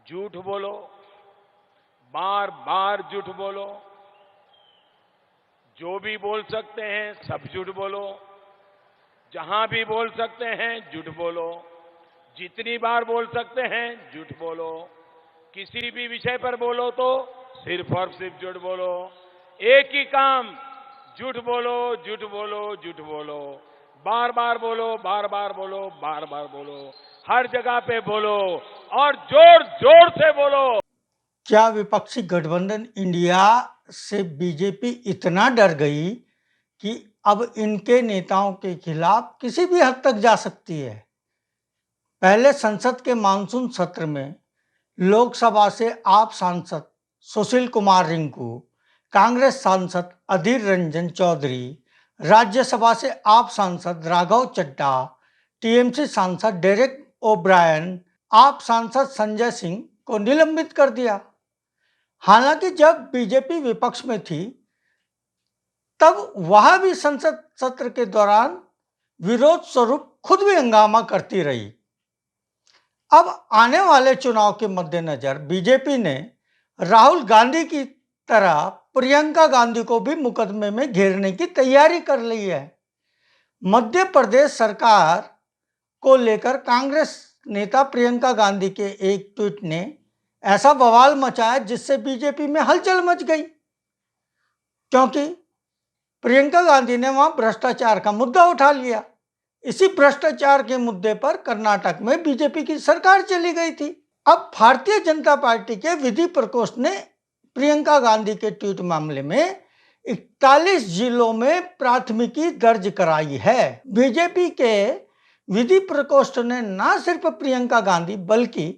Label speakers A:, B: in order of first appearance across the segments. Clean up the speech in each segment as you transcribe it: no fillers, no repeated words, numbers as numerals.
A: झूठ बोलो, बार बार झूठ बोलो, जो भी बोल सकते हैं सब झूठ बोलो, जहां भी बोल सकते हैं झूठ बोलो, जितनी बार बोल सकते हैं झूठ बोलो, किसी भी विषय पर बोलो तो सिर्फ और सिर्फ झूठ बोलो। एक ही काम, झूठ बोलो, झूठ बोलो, झूठ बोलो, बार बार बोलो, बार बार बोलो, बार बार बोलो, हर जगह पे बोलो और जोर जोर से बोलो।
B: क्या विपक्षी गठबंधन इंडिया से बीजेपी इतना डर गई कि अब इनके नेताओं के खिलाफ किसी भी हद तक जा सकती है? पहले संसद के मानसून सत्र में लोकसभा से आप सांसद सुशील कुमार रिंकू, कांग्रेस सांसद अधीर रंजन चौधरी, राज्यसभा से आप सांसद राघव चड्ढा, टीएमसी सांसद डेरेक ओब्रायन, आप सांसद संजय सिंह को निलंबित कर दिया। हालांकि जब बीजेपी विपक्ष में थी तब वह भी संसद सत्र के दौरान विरोध स्वरूप खुद भी हंगामा करती रही। अब आने वाले चुनाव के मद्देनजर बीजेपी ने राहुल गांधी की तरह प्रियंका गांधी को भी मुकदमे में घेरने की तैयारी कर ली है। मध्य प्रदेश सरकार को लेकर कांग्रेस नेता प्रियंका गांधी के एक ट्वीट ने ऐसा बवाल मचाया जिससे बीजेपी में हलचल मच गई, क्योंकि प्रियंका गांधी ने वहां भ्रष्टाचार का मुद्दा उठा लिया। इसी भ्रष्टाचार के मुद्दे पर कर्नाटक में बीजेपी की सरकार चली गई थी। अब भारतीय जनता पार्टी के विधि प्रकोष्ठ ने प्रियंका गांधी के ट्वीट मामले में 41 जिलों में प्राथमिकी दर्ज कराई है। बीजेपी के विधि प्रकोष्ठ ने न सिर्फ प्रियंका गांधी बल्कि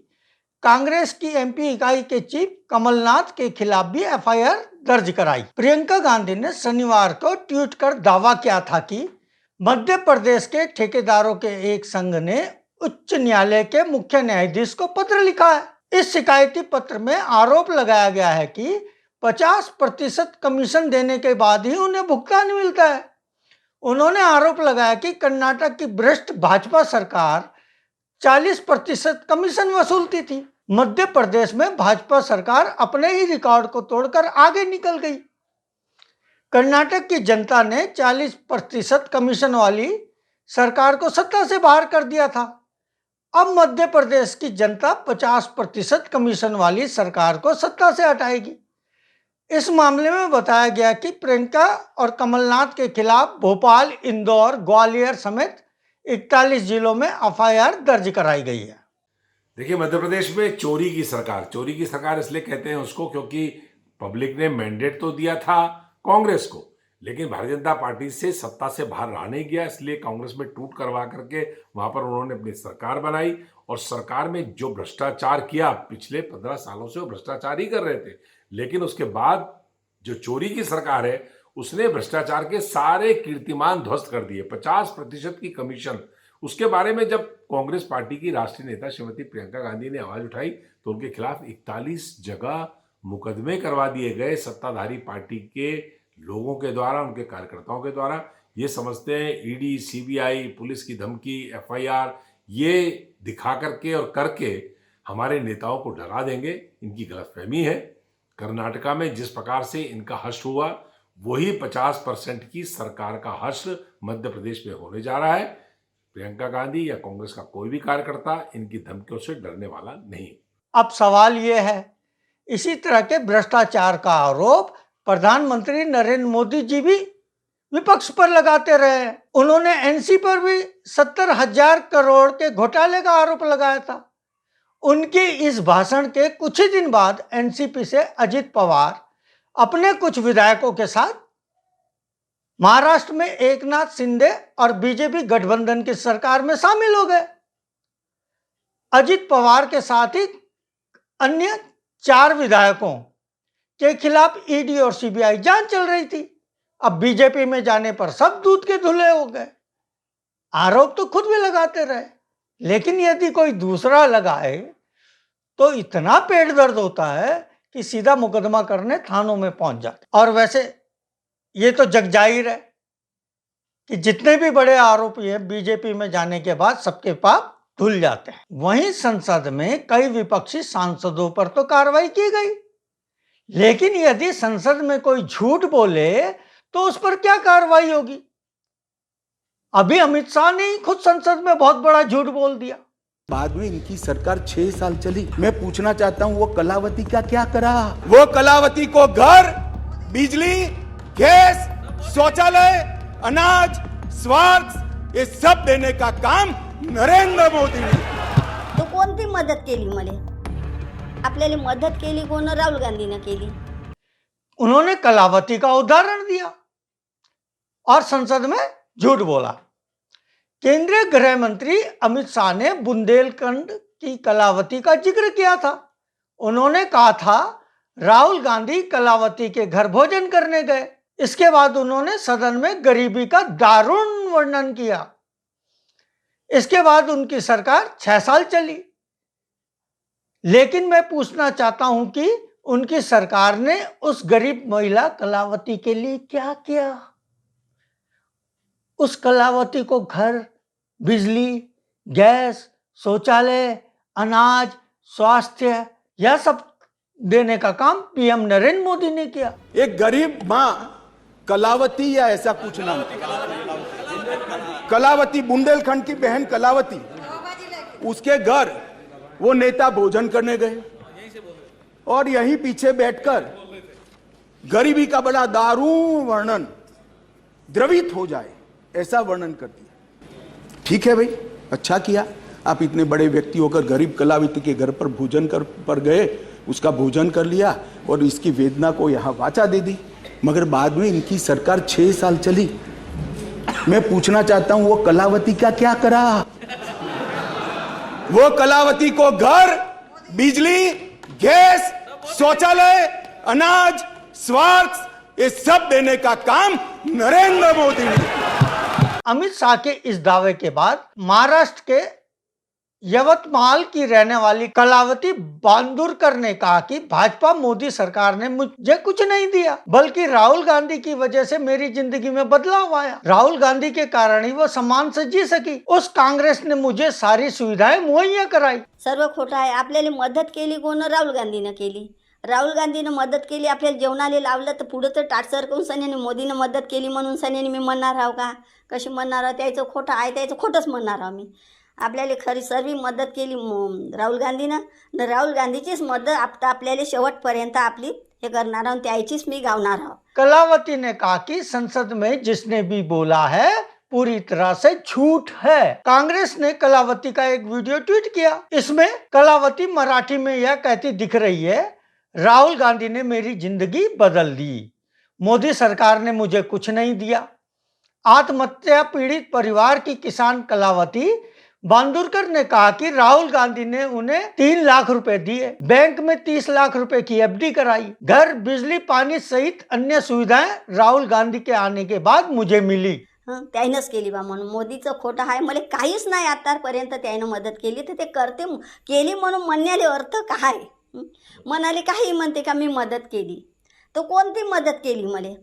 B: कांग्रेस की एमपी इकाई के चीफ कमलनाथ के खिलाफ भी एफआईआर दर्ज कराई। प्रियंका गांधी ने शनिवार को ट्वीट कर दावा किया था कि मध्य प्रदेश के ठेकेदारों के एक संघ ने उच्च न्यायालय के मुख्य न्यायाधीश को पत्र लिखा है। इस शिकायती पत्र में आरोप लगाया गया है कि 50% कमीशन देने के बाद ही उन्हें भुगतान मिलता है। उन्होंने आरोप लगाया कि कर्नाटक की भ्रष्ट भाजपा सरकार 40% कमीशन वसूलती थी। मध्य प्रदेश में भाजपा सरकार अपने ही रिकॉर्ड को तोड़कर आगे निकल गई। कर्नाटक की जनता ने 40% कमीशन वाली सरकार को सत्ता से बाहर कर दिया था। अब मध्य प्रदेश की जनता 50% कमीशन वाली सरकार को सत्ता से हटाएगी। इस मामले में बताया गया कि प्रियंका और कमलनाथ के खिलाफ भोपाल, इंदौर, ग्वालियर समेत 41 जिलों में एफआईआर दर्ज कराई गई है।
C: देखिए, मध्य प्रदेश में चोरी की सरकार इसलिए कहते हैं उसको क्योंकि पब्लिक ने मैंडेट तो दिया था कांग्रेस को, लेकिन भारतीय जनता पार्टी से सत्ता से बाहर रहा नहीं गया, इसलिए कांग्रेस में टूट करवा करके वहां पर उन्होंने अपनी सरकार बनाई। और सरकार में जो भ्रष्टाचार किया, पिछले 15 सालों से वो भ्रष्टाचार ही कर रहे थे, लेकिन उसके बाद जो चोरी की सरकार है उसने भ्रष्टाचार के सारे कीर्तिमान ध्वस्त कर दिए। 50% की कमीशन, उसके बारे में जब कांग्रेस पार्टी की राष्ट्रीय नेता श्रीमती प्रियंका गांधी ने आवाज उठाई तो उनके खिलाफ 41 जगह मुकदमे करवा दिए गए सत्ताधारी पार्टी के लोगों के द्वारा, उनके कार्यकर्ताओं के द्वारा। ये समझते हैं ईडी, सीबीआई, पुलिस की धमकी, एफआईआर ये दिखा करके और करके हमारे नेताओं को डरा देंगे। इनकी गलतफहमी है। कर्नाटका में जिस प्रकार से इनका हश्र हुआ, वही 50% की सरकार का हश्र मध्य प्रदेश में होने जा रहा है। प्रियंका गांधी या कांग्रेस का कोई भी कार्यकर्ता इनकी धमकियों से डरने वाला नहीं।
B: अब सवाल यह है, इसी तरह के भ्रष्टाचार का आरोप प्रधानमंत्री नरेंद्र मोदी जी भी विपक्ष पर लगाते रहे हैं। उन्होंने एनसी पर भी 70,000 करोड़ के घोटाले का आरोप लगाया था। उनके इस भाषण के कुछ ही दिन बाद एनसीपी से अजित पवार अपने कुछ विधायकों के साथ महाराष्ट्र में एकनाथ शिंदे और बीजेपी गठबंधन की सरकार में शामिल हो गए। अजित पवार के साथ ही अन्य 4 विधायकों के खिलाफ ईडी और सीबीआई जांच चल रही थी। अब बीजेपी में जाने पर सब दूध के धुले हो गए। आरोप तो खुद भी लगाते रहे, लेकिन यदि कोई दूसरा लगाए तो इतना पेट दर्द होता है कि सीधा मुकदमा करने थानों में पहुंच जाते। और वैसे ये तो जग जाहिर है कि जितने भी बड़े आरोपी हैं बीजेपी में जाने के बाद सबके पाप धुल जाते हैं। वहीं संसद में कई विपक्षी सांसदों पर तो कार्रवाई की गई, लेकिन यदि संसद में कोई झूठ बोले तो उस पर क्या कार्रवाई होगी? अभी अमित शाह ने ही खुद संसद में बहुत बड़ा झूठ बोल दिया।
D: बाद में इनकी सरकार 6 साल चली। मैं पूछना चाहता हूं वो कलावती का क्या करा? वो कलावती को घर, बिजली, गैस, शौचालय, अनाज, स्वास्थ्य ये सब देने का काम नरेंद्र मोदी ने।
E: तो कोणती मदत केली मला? आपल्याला मदत केली कोण? राहुल गांधीने केली।
B: उन्होंने कलावती का उदाहरण दिया और संसद में झूठ बोला। केंद्रीय गृह मंत्री अमित शाह ने बुंदेलखंड की कलावती का जिक्र किया था। उन्होंने कहा था राहुल गांधी कलावती के घर भोजन करने गए। इसके बाद उन्होंने सदन में गरीबी का दारुण वर्णन किया। इसके बाद उनकी सरकार 6 साल चली, लेकिन मैं पूछना चाहता हूं कि उनकी सरकार ने उस गरीब महिला कलावती के लिए क्या किया? उस कलावती को घर, बिजली, गैस, शौचालय, अनाज, स्वास्थ्य यह सब देने का काम पीएम नरेंद्र मोदी ने किया।
D: एक गरीब माँ कलावती या ऐसा कुछ नाम, कलावती बुंदेलखंड की बहन कलावती, उसके घर वो नेता भोजन करने गए और यहीं पीछे बैठकर गरीबी का बड़ा दारुण वर्णन, द्रवित हो जाए ऐसा वर्णन कर दिया। ठीक है भाई, अच्छा किया, आप इतने बड़े व्यक्ति होकर गरीब कलावती के घर पर भोजन पर गए, उसका भोजन कर लिया और इसकी वेदना को यहाँ वाचा दे दी। मगर बाद में इनकी सरकार 6 साल चली। मैं पूछना चाहता हूं वो कलावती का क्या करा? वो कलावती को घर, बिजली, गैस, शौचालय, अनाज, स्वास्थ्य ये सब देने का काम नरेंद्र मोदी ने।
B: अमित शाह के इस दावे के बाद महाराष्ट्र के यवतमाल की रहने वाली कलावती बांदुरकर ने कहा कि भाजपा मोदी सरकार ने मुझे कुछ नहीं दिया, बल्कि राहुल गांधी की वजह से मेरी जिंदगी में बदलाव आया। राहुल गांधी के कारण ही वो सम्मान से जी सकी। उस कांग्रेस ने मुझे सारी सुविधाएं मुहैया कराई।
E: सर्व खोटं आहे। आपल्याला मदत केली कोण? राहुल गांधीने केली। राहुल गांधीने मदत केली, आपल्याला जेवणाला लावलं, तर पुढे तर टाटसर करून सन्याने मोदीने मदत केली म्हणून सन्याने मी म्हणणार आहो का? कशी म्हणणार आहो? त्याचं खोटं आहे, त्याचं खोटंच म्हणणार आहो मी। आपल्याला खरी सर्व मदत केली राहुल गांधीनं, न राहुल गांधीचीच मदत आपल्याला शेवटपर्यंत आपली हे करणार आहोत, त्याचीच मी गावणार आहोत।
B: कलावती ने कहा कि संसद में जिसने भी बोला है पूरी तरह से झूठ है। कांग्रेस ने कलावती का एक वीडियो ट्वीट किया। इसमें कलावती मराठी में यह कहती दिख रही है, राहुल गांधी ने मेरी जिंदगी बदल दी, मोदी सरकार ने मुझे कुछ नहीं दिया। आत्महत्या पीड़ित परिवार की किसान कलावती बांदुरकर ने कहा कि राहुल गांधी ने उन्हें 3 लाख रुपए दिए, बैंक में 30 लाख रुपए की एफडी कराई, घर, बिजली, पानी सहित अन्य सुविधाएं राहुल गांधी के आने के बाद मुझे मिली।
E: त्यानंच केली बा म्हणून मोदीचं खोटं आहे। मला काहीच नाही आतापर्यंत त्यानं मदत केली, तर ते करते केली म्हणून म्हणण्याले अर्थ काय? म्हणाले काही म्हणते का मी मदत केली, तर कोणती मदत केली मला?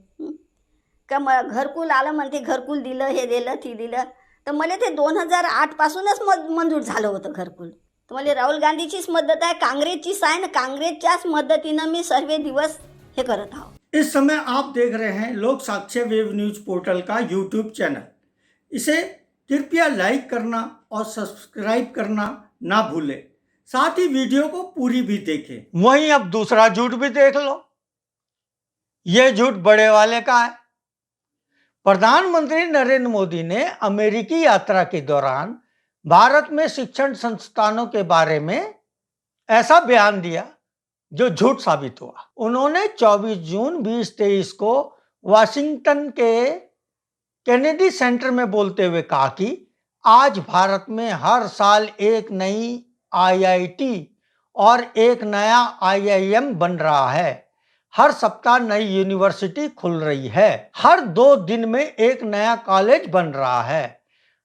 E: का घरकुल आलं म्हणते, घरकुल दिलं, हे दिलं, ती दिलं, तर मला ते 2008 पासूनच मंजूर झालं होतं घरकुल। तर मला राहुल गांधीचीच मदत आहे, काँग्रेसचीच आहे ना, काँग्रेसच्याच मदतीनं मी सर्व दिवस हे करत आहो।
B: इस समय आप देख रहे हैं लोक साक्ष्य वेब न्यूज पोर्टल का यूट्यूब चैनल। इसे कृपया लाइक करना और सब्सक्राइब करना ना भूलें, साथ ही वीडियो को पूरी भी देखें। वहीं अब दूसरा झूठ भी देख लो। यह झूठ बड़े वाले का है। प्रधानमंत्री नरेंद्र मोदी ने अमेरिकी यात्रा के दौरान भारत में शिक्षण संस्थानों के बारे में ऐसा बयान दिया जो झूठ साबित हुआ। उन्होंने 24 जून 2023 को वाशिंगटन के कैनेडी सेंटर में बोलते हुए कहा कि आज भारत में हर साल एक नई आईआईटी और एक नया आईआईएम बन रहा है। हर सप्ताह नई यूनिवर्सिटी खुल रही है। हर 2 दिन में एक नया कॉलेज बन रहा है।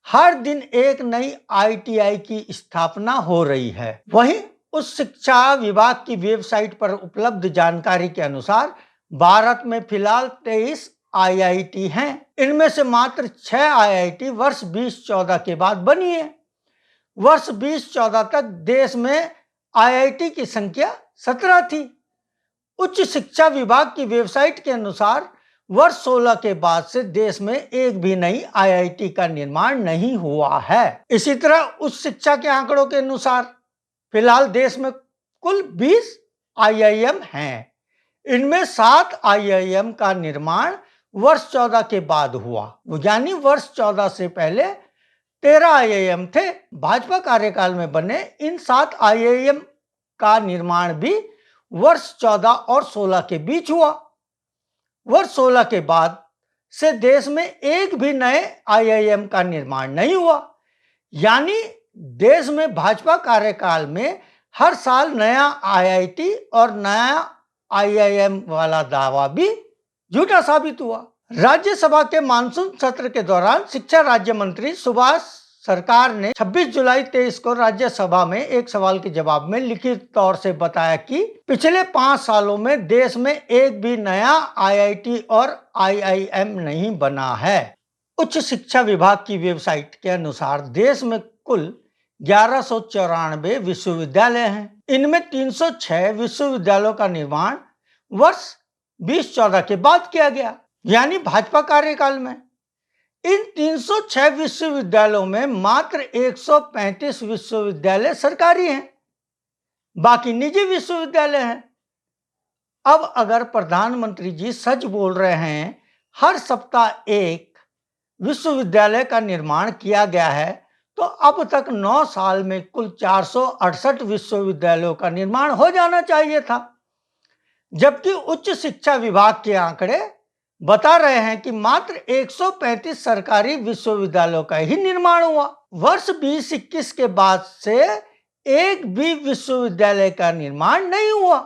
B: हर दिन एक नई आईटीआई की स्थापना हो रही है। वहीं उस शिक्षा विभाग की वेबसाइट पर उपलब्ध जानकारी के अनुसार भारत में फिलहाल 23 आईआईटी हैं। इनमें से मात्र 6 आईआईटी वर्ष 2014 के बाद बनी है। वर्ष 2014 तक देश में आईआईटी की संख्या 17 थी। उच्च शिक्षा विभाग की वेबसाइट के अनुसार वर्ष 16 के बाद से देश में एक भी नई आईआईटी का निर्माण नहीं हुआ है। इसी तरह उच्च शिक्षा के आंकड़ों के अनुसार फिलहाल देश में कुल 20 आईआईएम हैं। इनमें 7 आईआईएम का निर्माण वर्ष 14 के बाद हुआ, यानी वर्ष 14 से पहले 13 आईआईएम थे। भाजपा कार्यकाल में बने इन 7 आईआईएम का निर्माण भी वर्ष 14 और 16 के बीच हुआ। वर्ष 16 के बाद से देश में एक भी नए आईआईएम का निर्माण नहीं हुआ, यानी देश में भाजपा कार्यकाल में हर साल नया आईआईटी और नया आईआईएम वाला दावा भी झूठा साबित हुआ। राज्यसभा के मानसून सत्र के दौरान शिक्षा राज्य मंत्री सुभाष सरकार ने 26 जुलाई 23 को राज्यसभा में एक सवाल के जवाब में लिखित तौर से बताया कि पिछले 5 सालों में देश में एक भी नया आईआईटी और आईआईएम नहीं बना है। उच्च शिक्षा विभाग की वेबसाइट के अनुसार देश में कुल 1194 विश्वविद्यालय हैं। इनमें 306 विश्वविद्यालयों का निर्माण वर्ष 2014 के बाद किया गया, यानी भाजपा कार्यकाल में। इन 306 विश्वविद्यालयों में मात्र 135 विश्वविद्यालय सरकारी हैं, बाकी निजी विश्वविद्यालय हैं। अब अगर प्रधानमंत्री जी सच बोल रहे हैं, हर सप्ताह एक विश्वविद्यालय का निर्माण किया गया है, तो अब तक 9 साल में कुल 468 विश्वविद्यालयों का निर्माण हो जाना चाहिए था, जबकि उच्च शिक्षा विभाग के आंकड़े बता रहे हैं कि मात्र 135 सरकारी विश्वविद्यालयों का ही निर्माण हुआ। वर्ष 2021 के बाद से एक भी विश्वविद्यालय का निर्माण नहीं हुआ।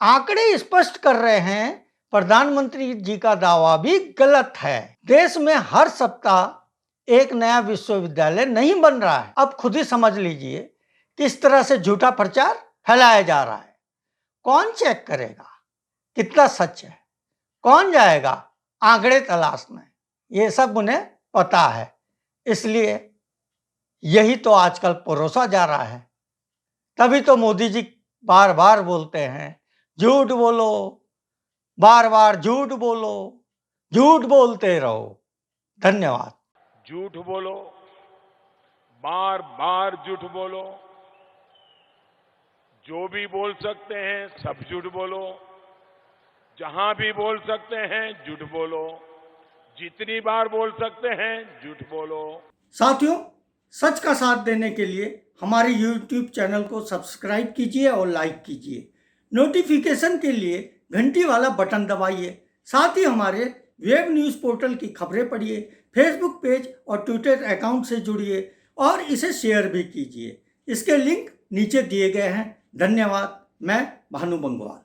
B: आंकड़े स्पष्ट कर रहे हैं प्रधानमंत्री जी का दावा भी गलत है। देश में हर सप्ताह एक नया विश्वविद्यालय नहीं बन रहा है। अब खुद ही समझ लीजिए किस तरह से झूठा प्रचार फैलाया जा रहा है। कौन चेक करेगा कितना सच है? कौन जाएगा आंकड़े तलाशने? ये सब उन्हें पता है, इसलिए यही तो आजकल परोसा जा रहा है। तभी तो मोदी जी बार बार बोलते हैं झूठ बोलो, बार बार झूठ बोलो, झूठ बोलते रहो। धन्यवाद।
A: झूठ बोलो, बार बार झूठ बोलो, जो भी बोल सकते हैं सब झूठ बोलो, जहां भी बोल सकते हैं झूठ बोलो, जितनी बार बोल सकते हैं झूठ बोलो।
B: साथियों, सच का साथ देने के लिए हमारे YouTube चैनल को सब्सक्राइब कीजिए और लाइक कीजिए। नोटिफिकेशन के लिए घंटी वाला बटन दबाइए। साथ ही हमारे वेब न्यूज़ पोर्टल की खबरें पढ़िए, फेसबुक पेज और ट्विटर अकाउंट से जुड़िए और इसे शेयर भी कीजिए। इसके लिंक नीचे दिए गए हैं। धन्यवाद। मैं भानु बंगवाल।